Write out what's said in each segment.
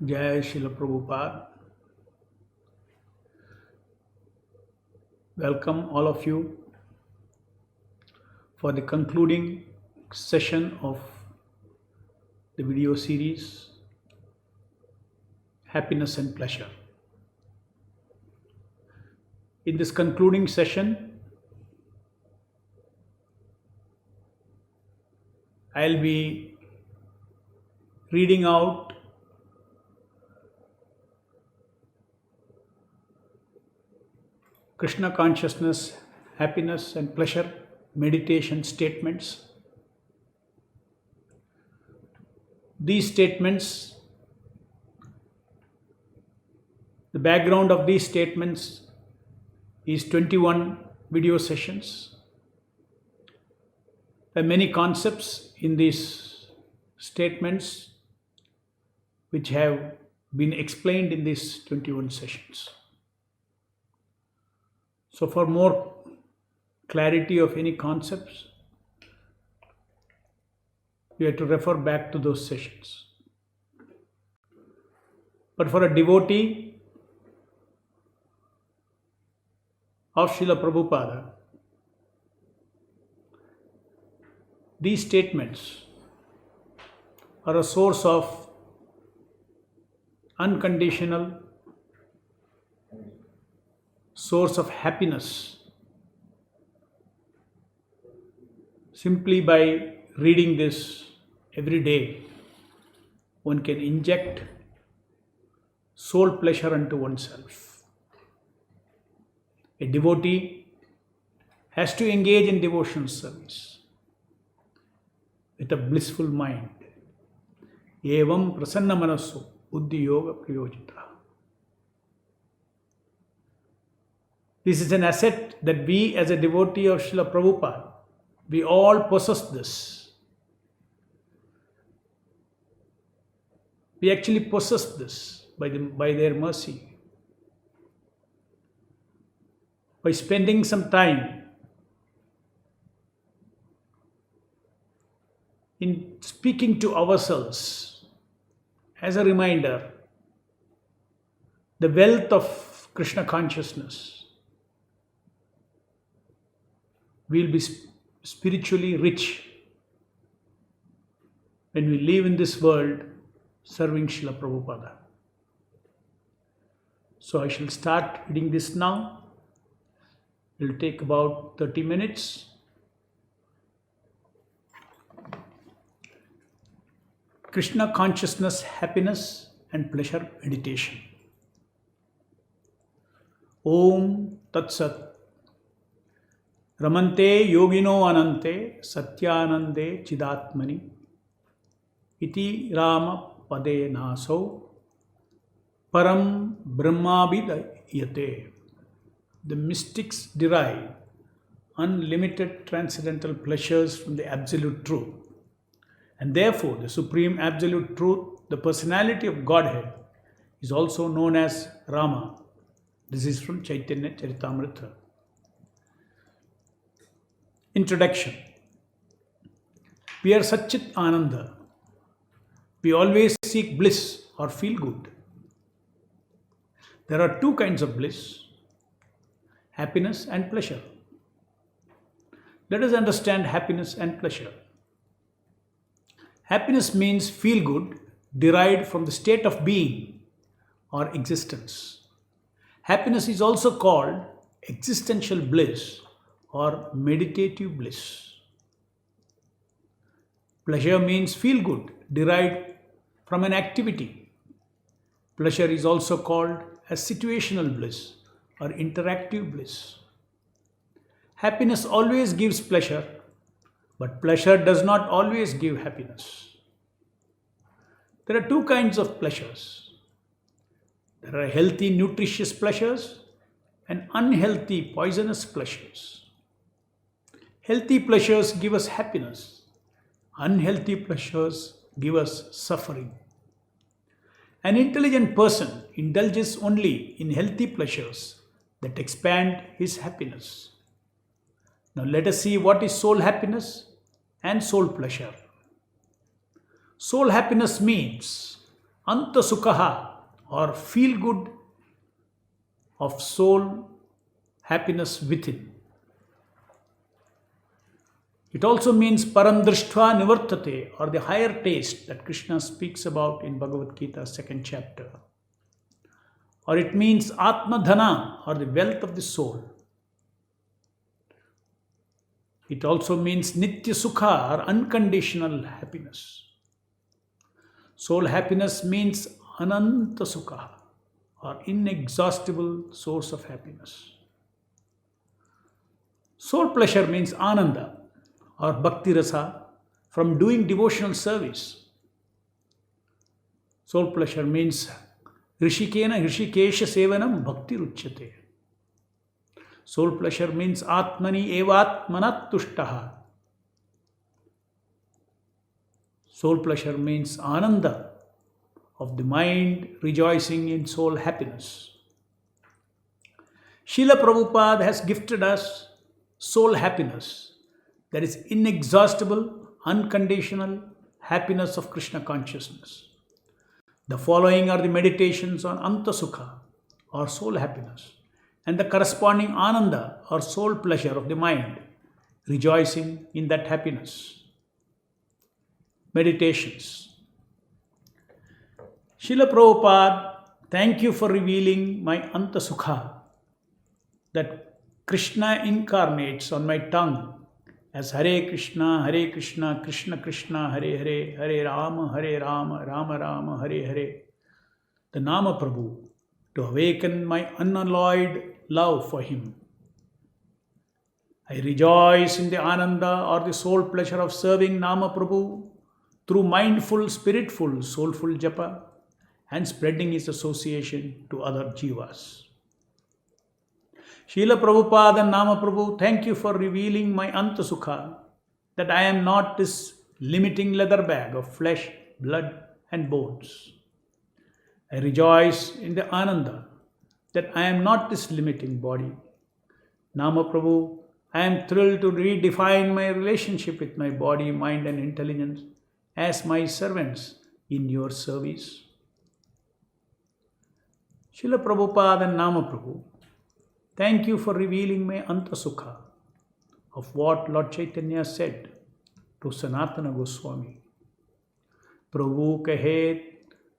Jai Srila Prabhupada. Welcome all of you for the concluding session of the video series Happiness and Pleasure. In this concluding session, I'll be reading out Krishna consciousness, happiness and pleasure meditation statements. These statements, the background of these statements is 21 video sessions. There are many concepts in these statements which have been explained in these 21 sessions. So for more clarity of any concepts, we have to refer back to those sessions. But for a devotee of Srila Prabhupada, these statements are a source of unconditional source of happiness. Simply by reading this every day, one can inject soul pleasure unto oneself. A devotee has to engage in devotional service with a blissful mind. Evam prasanna manaso buddhi yoga prayojita. This is an asset that we as a devotee of Srila Prabhupada, we all possess this. We actually possess this by their mercy. By spending some time in speaking to ourselves as a reminder, the wealth of Krishna consciousness, we will be spiritually rich when we live in this world serving Srila Prabhupada. So I shall start reading this now. It will take about 30 minutes. Krishna consciousness, happiness and pleasure meditation. Om Tat Sat. Ramante yogino anante satyanande chidatmani iti rama pade naso param brahmabhidayate. The mystics derive unlimited transcendental pleasures from the absolute truth. And therefore, the supreme absolute truth, the personality of Godhead, is also known as Rama. This is from Chaitanya Charitamrita. Introduction. We are Satchit Ananda. We always seek bliss or feel good. There are two kinds of bliss, happiness and pleasure. Let us understand happiness and pleasure. Happiness means feel good, derived from the state of being or existence. Happiness is also called existential bliss or meditative bliss. Pleasure means feel good, derived from an activity. Pleasure is also called as situational bliss or interactive bliss. Happiness always gives pleasure, but pleasure does not always give happiness. There are two kinds of pleasures. There are healthy, nutritious pleasures and unhealthy, poisonous pleasures. Healthy pleasures give us happiness. Unhealthy pleasures give us suffering. An intelligent person indulges only in healthy pleasures that expand his happiness. Now let us see what is soul happiness and soul pleasure. Soul happiness means Anta Sukhaha, or feel good of soul happiness within. It also means Param Drishtva Nivartate, or the higher taste that Krishna speaks about in Bhagavad Gita, 2nd chapter. Or it means Atma Dhana, or the wealth of the soul. It also means Nitya Sukha, or unconditional happiness. Soul happiness means Ananta Sukha, or inexhaustible source of happiness. Soul pleasure means Ananda, or Bhakti Rasa, from doing devotional service. Soul pleasure means Rishikena Rishikesha Sevanam Bhakti Ruchyate. Soul pleasure means Atmani Evatmanat Tushtaha. Soul pleasure means Ananda, of the mind rejoicing in soul happiness. Srila Prabhupada has gifted us soul happiness, that is inexhaustible, unconditional happiness of Krishna consciousness. The following are the meditations on Anta Sukha, or soul happiness, and the corresponding Ananda, or soul pleasure of the mind, rejoicing in that happiness. Meditations. Srila Prabhupada, thank you for revealing my Anta Sukha, that Krishna incarnates on my tongue as Hare Krishna, Krishna Krishna, Hare Hare, Hare Rama, Rama Rama, Hare Hare. The Nama Prabhu, to awaken my unalloyed love for him. I rejoice in the Ananda, or the soul pleasure of serving Nama Prabhu through mindful, spiritful, soulful japa and spreading his association to other jivas. Srila Prabhupada and Nama Prabhu, thank you for revealing my Anta Sukha, that I am not this limiting leather bag of flesh, blood and bones. I rejoice in the Ananda, that I am not this limiting body. Nama Prabhu, I am thrilled to redefine my relationship with my body, mind and intelligence as my servants in your service. Srila Prabhupada and Nama Prabhu, thank you for revealing my Anta Sukha, of what Lord Chaitanya said to Sanatana Goswami. Prabhu kahet,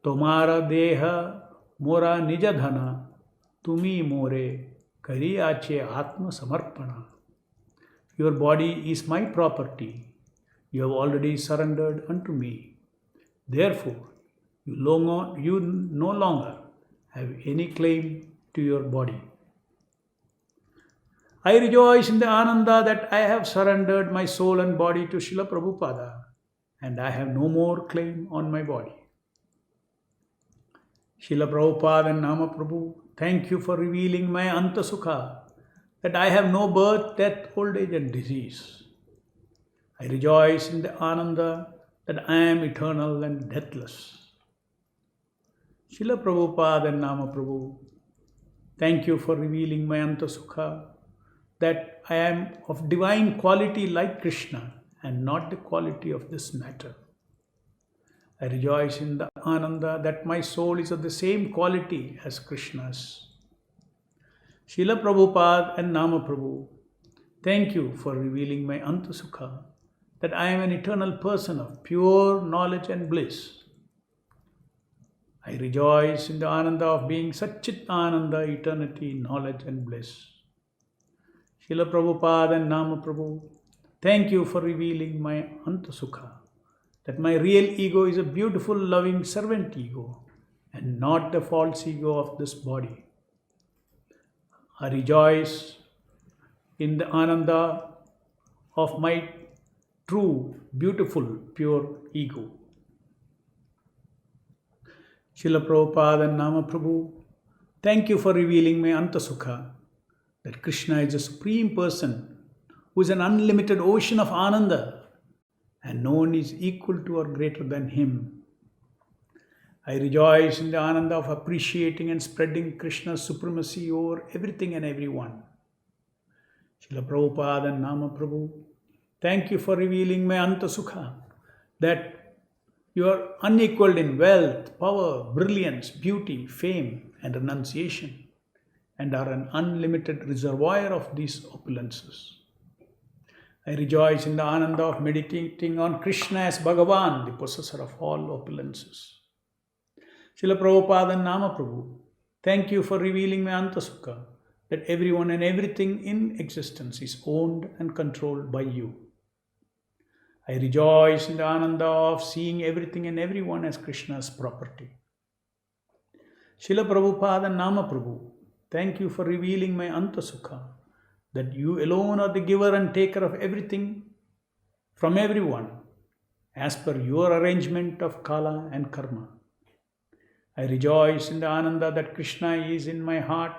tomara deha, mora nijadhana, tumi more, kariyache atma samarpana. Your body is my property. You have already surrendered unto me. Therefore, you no longer have any claim to your body. I rejoice in the Ananda that I have surrendered my soul and body to Srila Prabhupada, and I have no more claim on my body. Srila Prabhupada and Nama Prabhu, thank you for revealing my Anta Sukha, that I have no birth, death, old age and disease. I rejoice in the Ananda that I am eternal and deathless. Srila Prabhupada and Nama Prabhu, thank you for revealing my Anta Sukha, that I am of divine quality like Krishna and not the quality of this matter. I rejoice in the Ananda that my soul is of the same quality as Krishna's. Srila Prabhupada and Nama Prabhu, thank you for revealing my Anta Sukha, that I am an eternal person of pure knowledge and bliss. I rejoice in the Ananda of being Satchit Ananda, eternity, knowledge and bliss. Srila Prabhupada and Nama Prabhu, thank you for revealing my Anta Sukha, that my real ego is a beautiful, loving servant ego and not the false ego of this body. I rejoice in the Ananda of my true, beautiful, pure ego. Srila Prabhupada and Nama Prabhu, thank you for revealing my Anta Sukha, that Krishna is the Supreme Person who is an unlimited ocean of Ananda and no one is equal to or greater than him. I rejoice in the Ananda of appreciating and spreading Krishna's supremacy over everything and everyone. Srila Prabhupada and Nama Prabhu, thank you for revealing my Anta Sukha, that You are unequaled in wealth, power, brilliance, beauty, fame, and renunciation, and are an unlimited reservoir of these opulences. I rejoice in the ananda of meditating on Krishna as Bhagavan, the possessor of all opulences. Srila Prabhupada and Nama Prabhu, thank you for revealing my Antasukha, that everyone and everything in existence is owned and controlled by you. I rejoice in the ananda of seeing everything and everyone as Krishna's property. Srila Prabhupada and Nama Prabhu, thank you for revealing my Antasukha, that you alone are the giver and taker of everything from everyone, as per your arrangement of Kala and Karma. I rejoice in the ananda that Krishna is in my heart,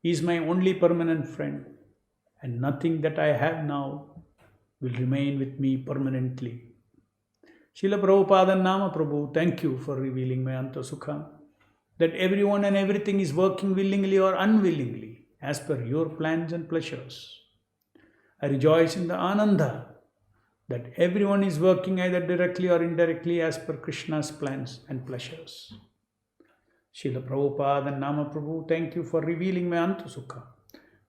is my only permanent friend, and nothing that I have now will remain with me permanently. Srila Prabhupada and Nama Prabhu, thank you for revealing my Antasukha, that everyone and everything is working willingly or unwillingly as per your plans and pleasures. I rejoice in the Ananda that everyone is working either directly or indirectly as per Krishna's plans and pleasures. Srila Prabhupada and Nama Prabhu, thank you for revealing my Antasukha,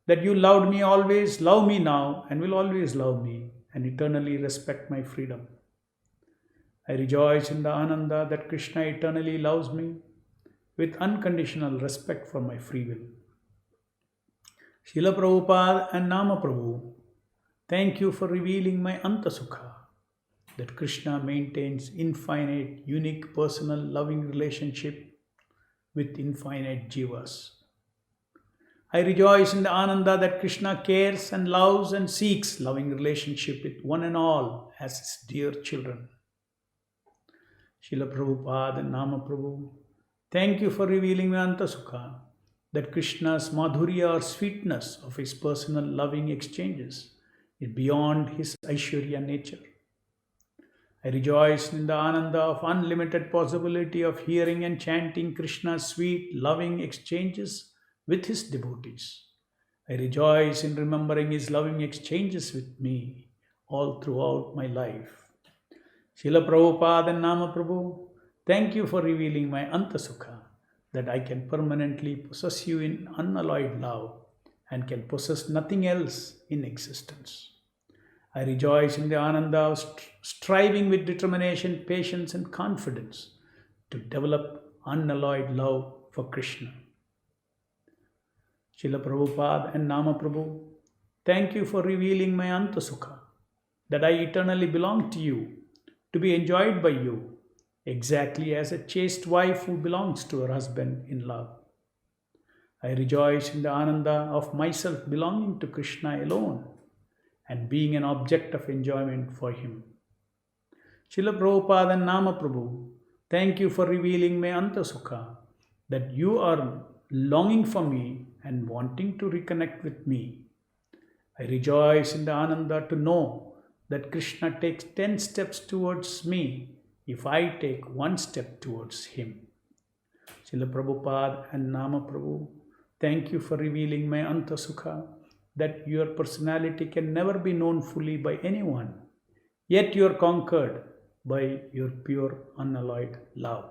that you loved me always, love me now, and will always love me, and eternally respect my freedom. I rejoice in the Ananda that Krishna eternally loves me with unconditional respect for my free will. Srila Prabhupada and Nama Prabhu, thank you for revealing my Antasukha, that Krishna maintains infinite, unique, personal, loving relationship with infinite jivas. I rejoice in the ananda that Krishna cares and loves and seeks loving relationship with one and all as his dear children. Srila Prabhupada and Nama Prabhu, thank you for revealing my Antasukha, that Krishna's madhurya or sweetness of his personal loving exchanges is beyond his Aishwarya nature. I rejoice in the ananda of unlimited possibility of hearing and chanting Krishna's sweet, loving exchanges with his devotees. I rejoice in remembering his loving exchanges with me all throughout my life. Srila Prabhupada and Nama Prabhu, thank you for revealing my Antasukha, that I can permanently possess you in unalloyed love and can possess nothing else in existence. I rejoice in the ananda of striving with determination, patience, and confidence to develop unalloyed love for Krishna. Srila Prabhupada and Nama Prabhu, thank you for revealing my Antasukha, that I eternally belong to you, to be enjoyed by you, exactly as a chaste wife who belongs to her husband in love. I rejoice in the ananda of myself belonging to Krishna alone and being an object of enjoyment for him. Srila Prabhupada and Nama Prabhu, thank you for revealing my Antasukha, that you are longing for me and wanting to reconnect with me. I rejoice in the ananda to know that Krishna takes 10 steps towards me if I take one step towards him. Srila Prabhupada and Nama Prabhu, thank you for revealing my Antasukha, that your personality can never be known fully by anyone, yet you are conquered by your pure unalloyed love.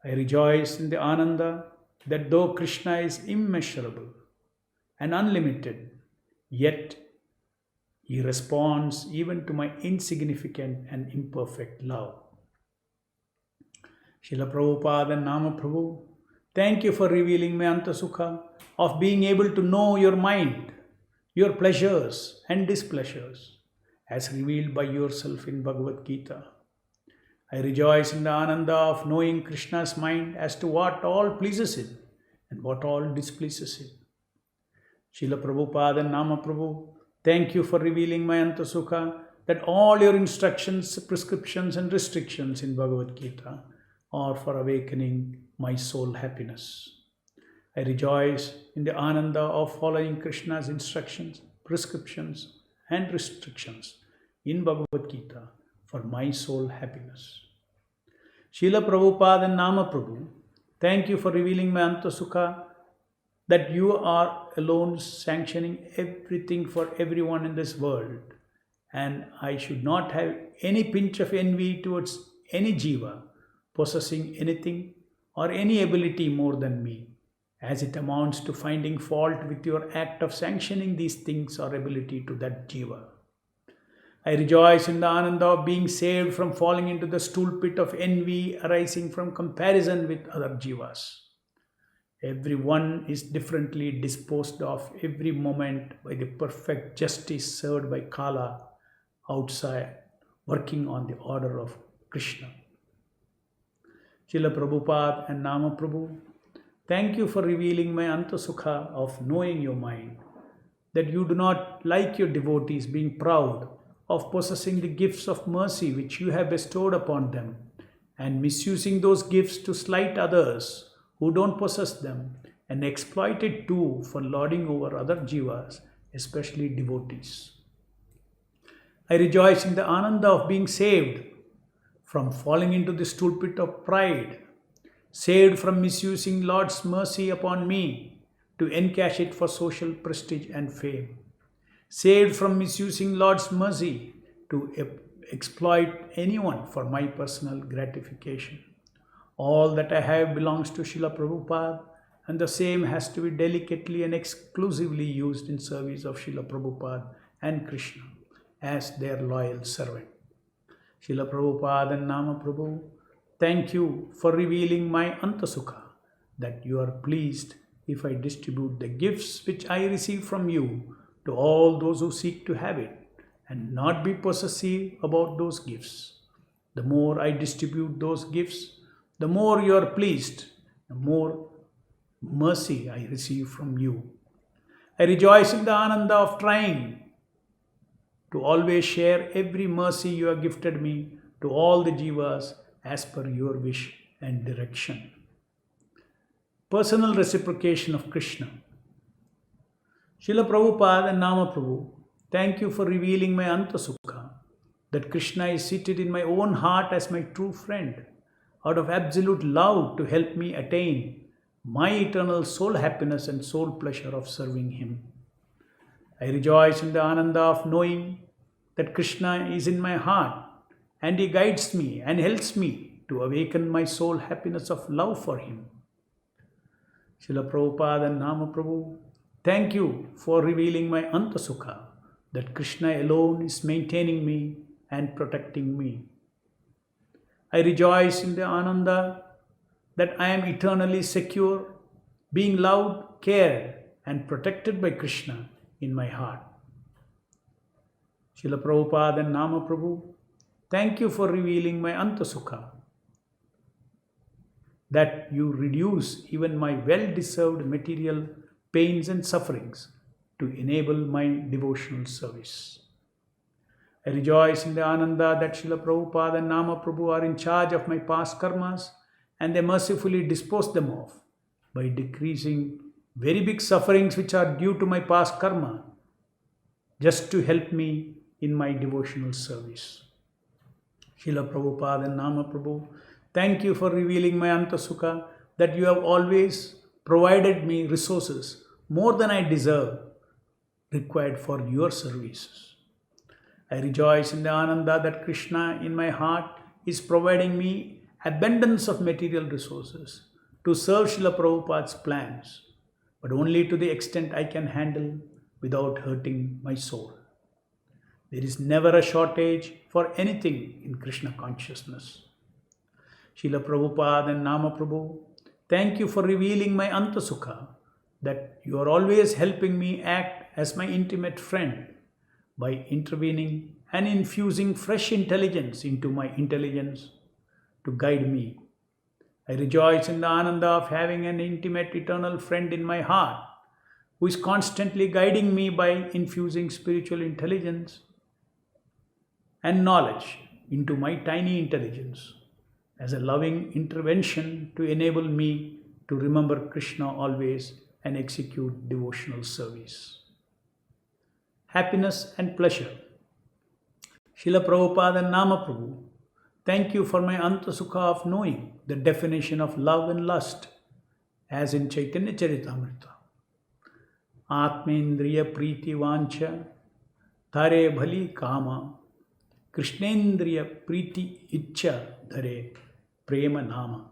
I rejoice in the ananda that though Krishna is immeasurable and unlimited, yet he responds even to my insignificant and imperfect love. Srila Prabhupada and Nama Prabhu, thank you for revealing my Antasukha of being able to know your mind, your pleasures and displeasures, as revealed by yourself in Bhagavad Gita. I rejoice in the ananda of knowing Krishna's mind as to what all pleases him and what all displeases him. Srila Prabhupada and Nama Prabhu, thank you for revealing my Antasukha, that all your instructions, prescriptions and restrictions in Bhagavad Gita are for awakening my soul happiness. I rejoice in the ananda of following Krishna's instructions, prescriptions and restrictions in Bhagavad Gita for my soul happiness. Srila Prabhupada and Nama Prabhu, thank you for revealing my Antasukha, that you are alone sanctioning everything for everyone in this world and I should not have any pinch of envy towards any jiva possessing anything or any ability more than me, as it amounts to finding fault with your act of sanctioning these things or ability to that jiva. I rejoice in the ananda of being saved from falling into the stool pit of envy arising from comparison with other jivas. Everyone is differently disposed of every moment by the perfect justice served by Kala outside, working on the order of Krishna. Srila Prabhupada and Nama Prabhu, thank you for revealing my Antasukha of knowing your mind, that you do not like your devotees being proud of possessing the gifts of mercy which you have bestowed upon them, and misusing those gifts to slight others who don't possess them, and exploit it too for lording over other jivas, especially devotees. I rejoice in the ananda of being saved from falling into the stool pit of pride, saved from misusing Lord's mercy upon me to encash it for social prestige and fame, saved from misusing Lord's mercy to exploit anyone for my personal gratification. All that I have belongs to Srila Prabhupada, and the same has to be delicately and exclusively used in service of Srila Prabhupada and Krishna as their loyal servant. Srila Prabhupada and Nama Prabhu, thank you for revealing my Antasukha, that you are pleased if I distribute the gifts which I receive from you to all those who seek to have it, and not be possessive about those gifts. The more I distribute those gifts, the more you are pleased, the more mercy I receive from you. I rejoice in the ananda of trying to always share every mercy you have gifted me to all the jivas as per your wish and direction. Personal reciprocation of Krishna. Srila Prabhupada and Nama Prabhu, thank you for revealing my Antasukha, that Krishna is seated in my own heart as my true friend, out of absolute love to help me attain my eternal soul happiness and soul pleasure of serving Him. I rejoice in the ananda of knowing that Krishna is in my heart and He guides me and helps me to awaken my soul happiness of love for Him. Srila Prabhupada and Nama Prabhu, thank you for revealing my Antasukha, that Krishna alone is maintaining me and protecting me. I rejoice in the ananda that I am eternally secure, being loved, cared, and protected by Krishna in my heart. Srila Prabhupada and Nama Prabhu, thank you for revealing my Antasukha, that you reduce even my well-deserved material pains and sufferings to enable my devotional service. I rejoice in the ananda that Srila Prabhupada and Nama Prabhu are in charge of my past karmas, and they mercifully dispose them off by decreasing very big sufferings which are due to my past karma, just to help me in my devotional service. Srila Prabhupada and Nama Prabhu, thank you for revealing my Antasukha, that you have always provided me resources more than I deserve, required for your services. I rejoice in the ananda that Krishna in my heart is providing me abundance of material resources to serve Srila Prabhupada's plans, but only to the extent I can handle without hurting my soul. There is never a shortage for anything in Krishna consciousness. Srila Prabhupada and Nama Prabhu, thank you for revealing my Antasukha, that you are always helping me act as my intimate friend by intervening and infusing fresh intelligence into my intelligence to guide me. I rejoice in the ananda of having an intimate eternal friend in my heart who is constantly guiding me by infusing spiritual intelligence and knowledge into my tiny intelligence as a loving intervention to enable me to remember Krishna always and execute devotional service. Happiness and pleasure. Srila Prabhupada and Nama Prabhu, thank you for my Antasukha of knowing the definition of love and lust, as in Chaitanya Charitamrita. Atmendriya Priti Vancha Tare bhali kama, Krishnendriya priti ichcha dhare prema nama.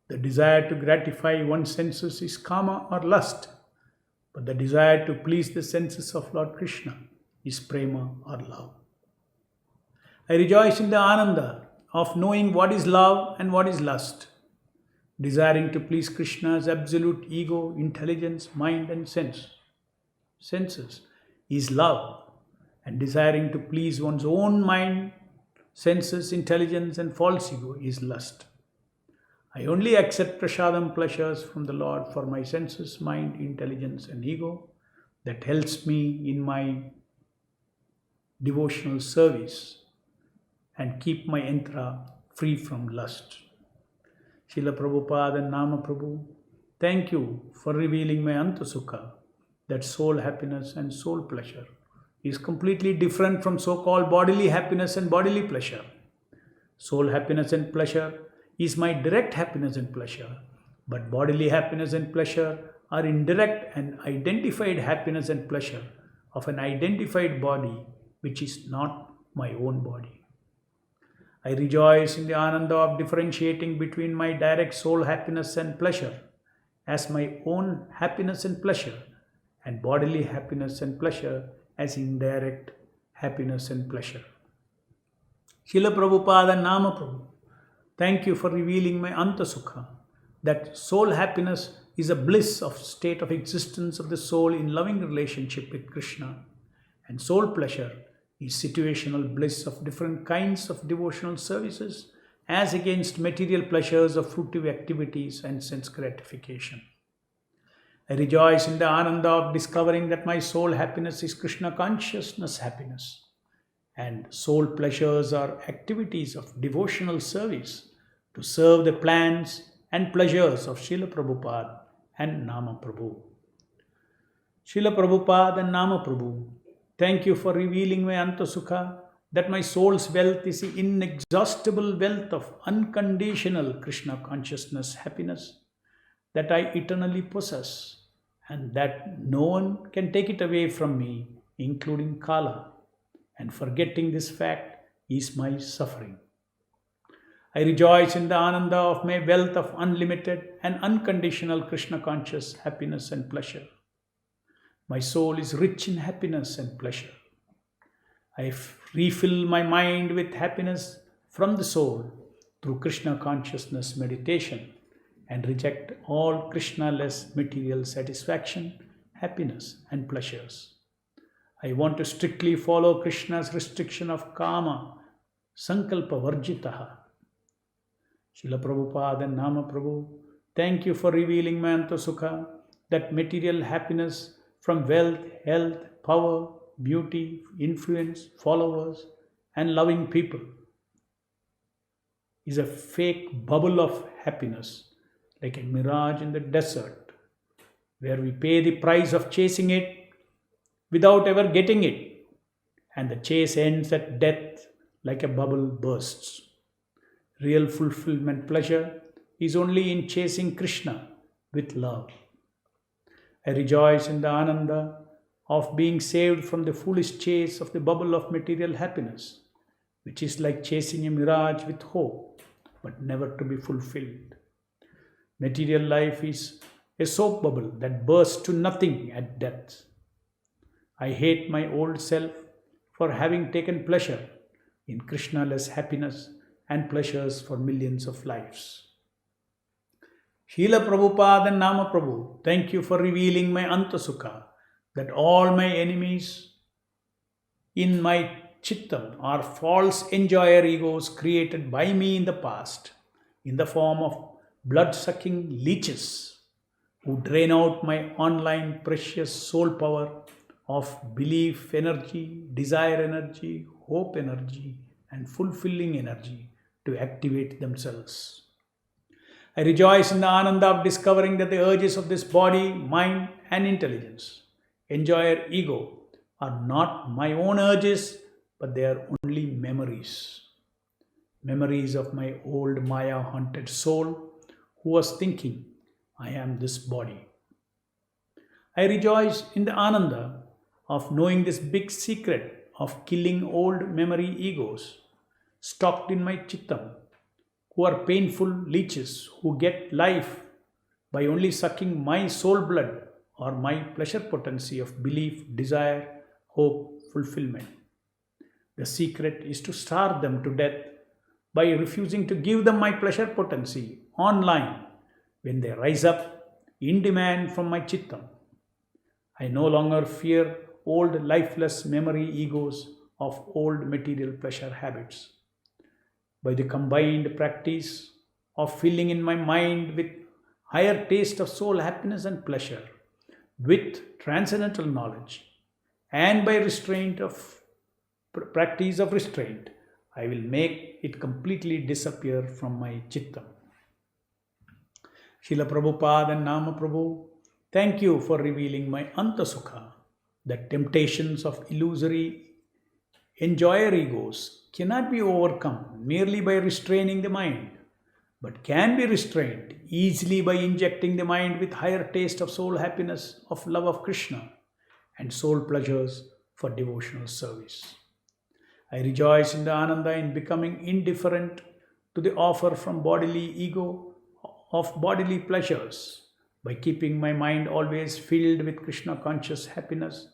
The desire to gratify one's senses is kama or lust, but the desire to please the senses of Lord Krishna is prema or love. I rejoice in the ananda of knowing what is love and what is lust. Desiring to please Krishna's absolute ego, intelligence, mind and senses is love, and desiring to please one's own mind, senses, intelligence and false ego is lust. I only accept prasadam pleasures from the Lord for my senses, mind, intelligence and ego. That helps me in my devotional service and keep my entra free from lust. Srila Prabhupada and Nama Prabhu, thank you for revealing my Antasukha, that soul happiness and soul pleasure is completely different from so-called bodily happiness and bodily pleasure. Soul happiness and pleasure is my direct happiness and pleasure, but bodily happiness and pleasure are indirect and identified happiness and pleasure of an identified body which is not my own body. I rejoice in the ananda of differentiating between my direct soul happiness and pleasure as my own happiness and pleasure, and bodily happiness and pleasure as indirect happiness and pleasure. Srila Prabhupada and Nama Prabhu, thank you for revealing my Antasukha, that soul happiness is a bliss of state of existence of the soul in loving relationship with Krishna, and soul pleasure is situational bliss of different kinds of devotional services as against material pleasures of fruitive activities and sense gratification. I rejoice in the ananda of discovering that my soul happiness is Krishna consciousness happiness, and soul pleasures are activities of devotional service to serve the plans and pleasures of Srila Prabhupada and Nama Prabhu. Srila Prabhupada and Nama Prabhu, thank you for revealing my Antasukha, that my soul's wealth is the inexhaustible wealth of unconditional Krishna consciousness happiness that I eternally possess, and that no one can take it away from me, including Kala, and forgetting this fact is my suffering. I rejoice in the ananda of my wealth of unlimited and unconditional Krishna conscious happiness and pleasure. My soul is rich in happiness and pleasure. I refill my mind with happiness from the soul through Krishna consciousness meditation and reject all Krishna-less material satisfaction, happiness and pleasures. I want to strictly follow Krishna's restriction of kama, sankalpa varjitaha. Srila Prabhupada and Nama Prabhu, thank you for revealing my Antasukha, that material happiness from wealth, health, power, beauty, influence, followers, and loving people is a fake bubble of happiness, like a mirage in the desert, where we pay the price of chasing it without ever getting it, and the chase ends at death like a bubble bursts. Real fulfillment pleasure is only in chasing Krishna with love. I rejoice in the ananda of being saved from the foolish chase of the bubble of material happiness, which is like chasing a mirage with hope, but never to be fulfilled. Material life is a soap bubble that bursts to nothing at death. I hate my old self for having taken pleasure in Krishna-less happiness and pleasures for millions of lives. Srila Prabhupada and Nama Prabhu, thank you for revealing my Antasukha, that all my enemies in my chittam are false enjoyer egos created by me in the past in the form of blood-sucking leeches who drain out my online precious soul power of belief energy, desire energy, hope energy, and fulfilling energy to activate themselves. I rejoice in the ananda of discovering that the urges of this body, mind, and intelligence, enjoyer ego, are not my own urges, but they are only memories. Memories of my old Maya haunted soul who was thinking, I am this body. I rejoice in the ananda of knowing this big secret of killing old memory egos stocked in my chittam, who are painful leeches who get life by only sucking my soul blood or my pleasure potency of belief, desire, hope, fulfillment. The secret is to starve them to death by refusing to give them my pleasure potency online when they rise up in demand from my chittam. I no longer fear old lifeless memory egos of old material pleasure habits. By the combined practice of filling in my mind with higher taste of soul happiness and pleasure, with transcendental knowledge, and by restraint of practice of restraint, I will make it completely disappear from my chittam. Srila Prabhupada and Nama Prabhu, thank you for revealing my Antasukha, that temptations of illusory enjoyer egos cannot be overcome merely by restraining the mind, but can be restrained easily by injecting the mind with higher taste of soul happiness, of love of Krishna, and soul pleasures for devotional service. I rejoice in the Ananda in becoming indifferent to the offer from bodily ego of bodily pleasures by keeping my mind always filled with Krishna conscious happiness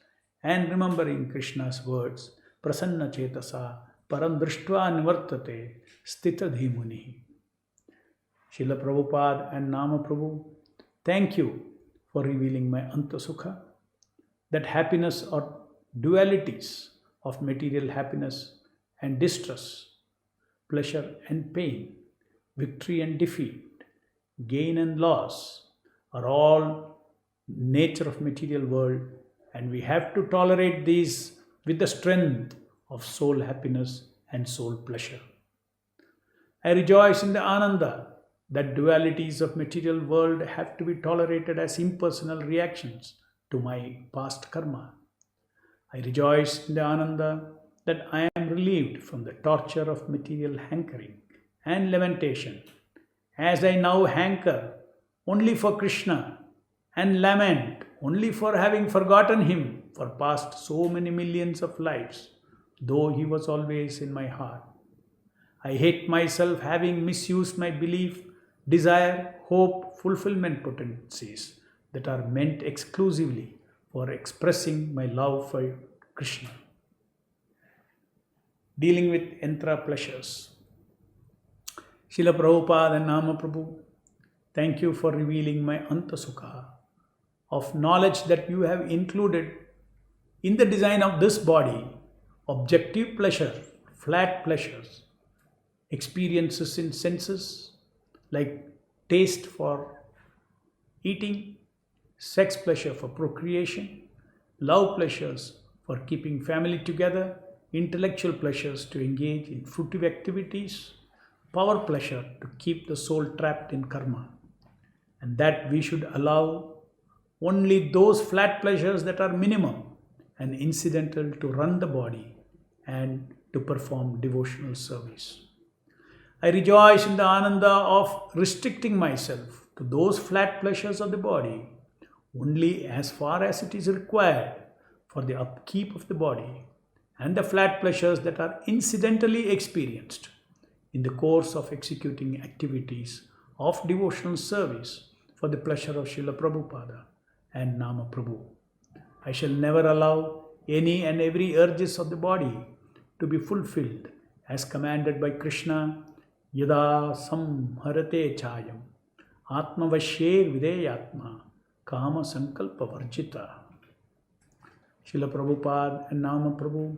and remembering Krishna's words, Prasanna Chetasa Param Drishtva Nivartate Stita Dhimuni. Srila Prabhupada and Nama Prabhu, thank you for revealing my Antasukha, that happiness or dualities of material happiness and distress, pleasure and pain, victory and defeat, gain and loss are all nature of material world, and we have to tolerate these with the strength of soul happiness and soul pleasure. I rejoice in the Ananda that dualities of material world have to be tolerated as impersonal reactions to my past karma. I rejoice in the Ananda that I am relieved from the torture of material hankering and lamentation, as I now hanker only for Krishna and lament only for having forgotten him for past so many millions of lives, though he was always in my heart. I hate myself having misused my belief, desire, hope, fulfillment potencies that are meant exclusively for expressing my love for Krishna. Dealing with yantra pleasures. Srila Prabhupada and Nama Prabhu, thank you for revealing my Antasukha of knowledge that you have included in the design of this body, objective pleasure, flat pleasures, experiences in senses like taste for eating, sex pleasure for procreation, love pleasures for keeping family together, intellectual pleasures to engage in fruitive activities, power pleasure to keep the soul trapped in karma, and that we should allow only those flat pleasures that are minimum and incidental to run the body and to perform devotional service. I rejoice in the Ananda of restricting myself to those flat pleasures of the body only as far as it is required for the upkeep of the body, and the flat pleasures that are incidentally experienced in the course of executing activities of devotional service for the pleasure of Srila Prabhupada and Nama Prabhu. I shall never allow any and every urges of the body to be fulfilled as commanded by Krishna, Yada samharate chayam atmavashyer videyatma kama sankalpa varjita. Srila Prabhupada and Nama Prabhu,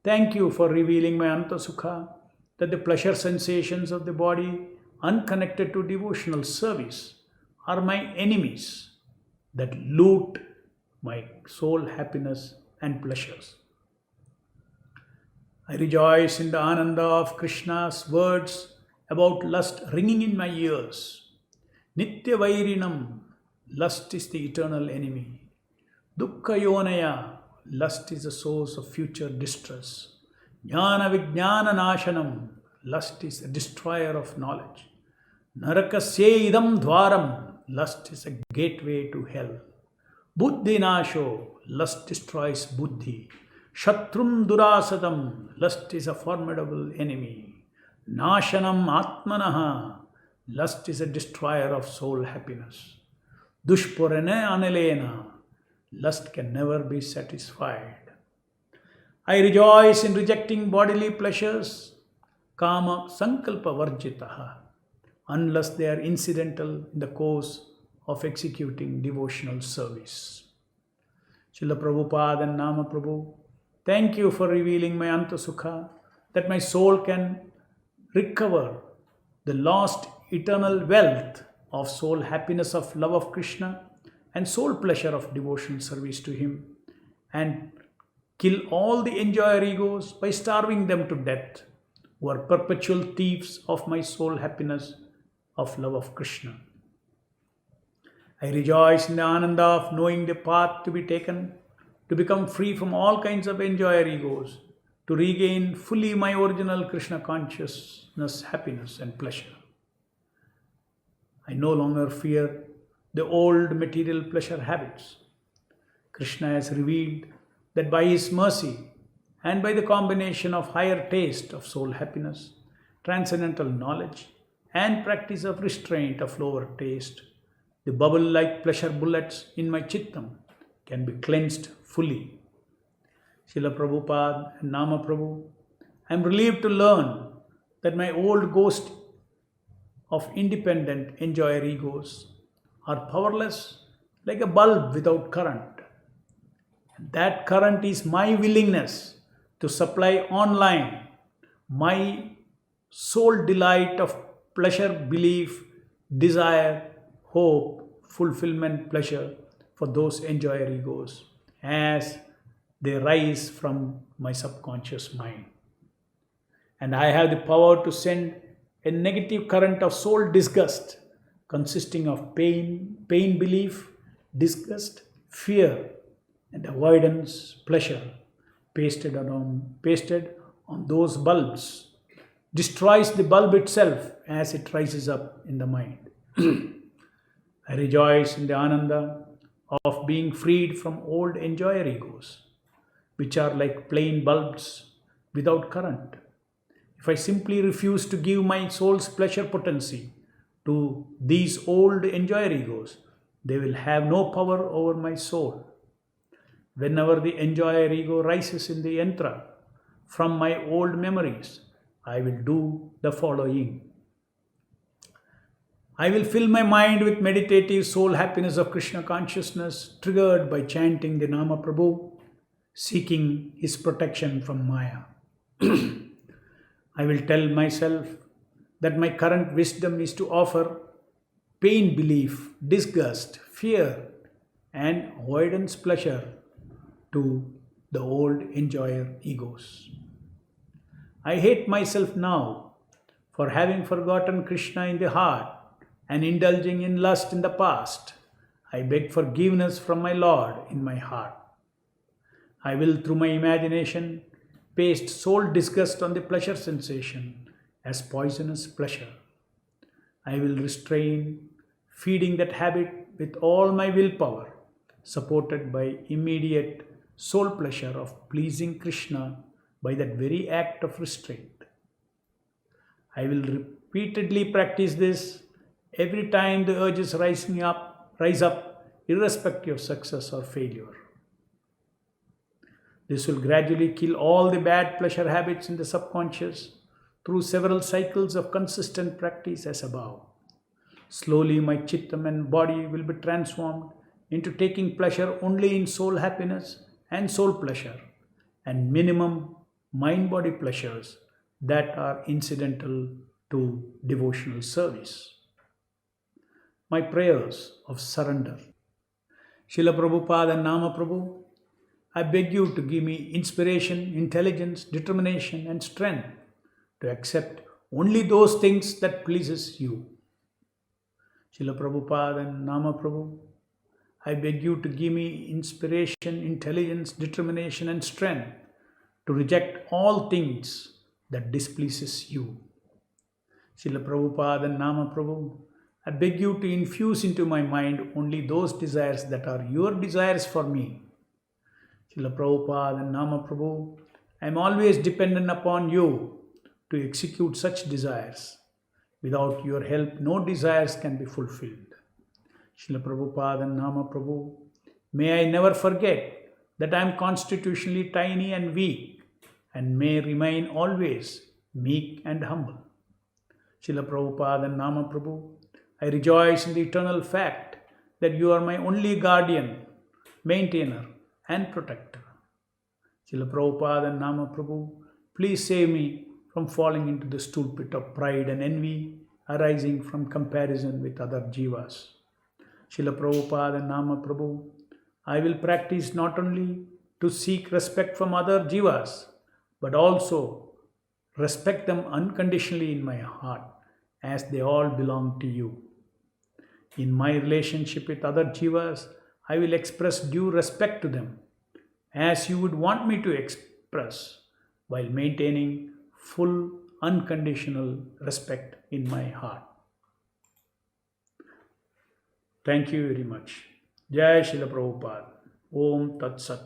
thank you for revealing my Antasukha, that the pleasure sensations of the body unconnected to devotional service are my enemies that loot my soul happiness and pleasures. I rejoice in the Ananda of Krishna's words about lust ringing in my ears. Nitya Vairinam, lust is the eternal enemy. Dukkha Yonaya, lust is the source of future distress. Jnana Vijnana Nashanam, lust is the destroyer of knowledge. Narakasya idam dwaram, lust is a gateway to hell. Buddhi nasho, lust destroys buddhi. Shatrum durasadam, lust is a formidable enemy. Nashanam atmanaha, lust is a destroyer of soul happiness. Dushpurane anilena, lust can never be satisfied. I rejoice in rejecting bodily pleasures, kama sankalpa varjitaha, unless they are incidental in the course of executing devotional service. Srila Prabhupada and Nama Prabhu, thank you for revealing my Antasukha, that my soul can recover the lost eternal wealth of soul happiness of love of Krishna and soul pleasure of devotional service to Him, and kill all the enjoyer egos by starving them to death, who are perpetual thieves of my soul happiness of love of Krishna. I rejoice in the ananda of knowing the path to be taken to become free from all kinds of enjoyer egos, to regain fully my original Krishna consciousness, happiness, and pleasure. I no longer fear the old material pleasure habits. Krishna has revealed that by His mercy and by the combination of higher taste of soul happiness, transcendental knowledge, and practice of restraint of lower taste, the bubble like pleasure bullets in my chittam can be cleansed fully. Srila Prabhupada and Nama Prabhu, I am relieved to learn that my old ghost of independent enjoyer egos are powerless like a bulb without current. That current is my willingness to supply online my sole delight of pleasure, belief, desire, hope, fulfillment, pleasure for those enjoyer egos as they rise from my subconscious mind. And I have the power to send a negative current of soul disgust consisting of pain belief, disgust, fear, and avoidance, pleasure, pasted on those bulbs, destroys the bulb itself as it rises up in the mind. I rejoice in the ananda of being freed from old enjoyer egos, which are like plain bulbs without current. If I simply refuse to give my soul's pleasure potency to these old enjoyer egos, they will have no power over my soul. Whenever the enjoyer ego rises in the yantra from my old memories, I will do the following. I will fill my mind with meditative soul happiness of Krishna consciousness, triggered by chanting the Nama Prabhu, seeking His protection from Maya. I will tell myself that my current wisdom is to offer pain belief, disgust, fear, and avoidance pleasure to the old enjoyer egos. I hate myself now for having forgotten Krishna in the heart and indulging in lust in the past. I beg forgiveness from my Lord in my heart. I will, through my imagination, paste soul disgust on the pleasure sensation as poisonous pleasure. I will restrain feeding that habit with all my willpower, supported by immediate soul pleasure of pleasing Krishna by that very act of restraint. I will repeatedly practice this every time the urges rise up, irrespective of success or failure. This will gradually kill all the bad pleasure habits in the subconscious through several cycles of consistent practice as above. Slowly, my chittam and body will be transformed into taking pleasure only in soul happiness and soul pleasure, and minimum mind body pleasures that are incidental to devotional service. My prayers of surrender. Srila Prabhupada and Nama Prabhu, I beg you to give me inspiration, intelligence, determination, and strength to accept only those things that pleases you. Srila Prabhupada and Nama Prabhu, I beg you to give me inspiration, intelligence, determination, and strength to reject all things that displeases you. Srila Prabhupada and Nama Prabhu, I beg you to infuse into my mind only those desires that are your desires for me. Srila Prabhupada and Nama Prabhu, I am always dependent upon you to execute such desires. Without your help, no desires can be fulfilled. Srila Prabhupada and Nama Prabhu, may I never forget that I am constitutionally tiny and weak and may remain always meek and humble. Srila Prabhupada and Nama Prabhu, I rejoice in the eternal fact that you are my only guardian, maintainer, and protector. Srila Prabhupada and Nama Prabhu, please save me from falling into the stool pit of pride and envy arising from comparison with other jivas. Srila Prabhupada and Nama Prabhu, I will practice not only to seek respect from other jivas, but also respect them unconditionally in my heart as they all belong to you. In my relationship with other jivas, I will express due respect to them as you would want me to express while maintaining full unconditional respect in my heart. Thank you very much. Jai Srila Prabhupada. Om Tat Sat.